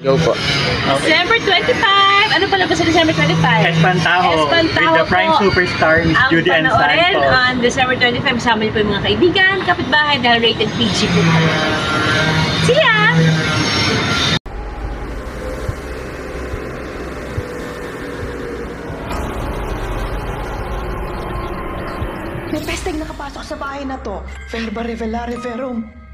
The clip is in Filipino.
Go po. December 25! Ano pala ba sa December 25? Espantaho. Espantaho With the prime po. superstar, Miss Ang Judy Ann panoorin Santos. on December 25, kasama niyo po yung mga kaibigan, kapitbahay, dahil rated PG po. See ya! May pesteng nakapasok sa bahay na to. Verba revelare verum.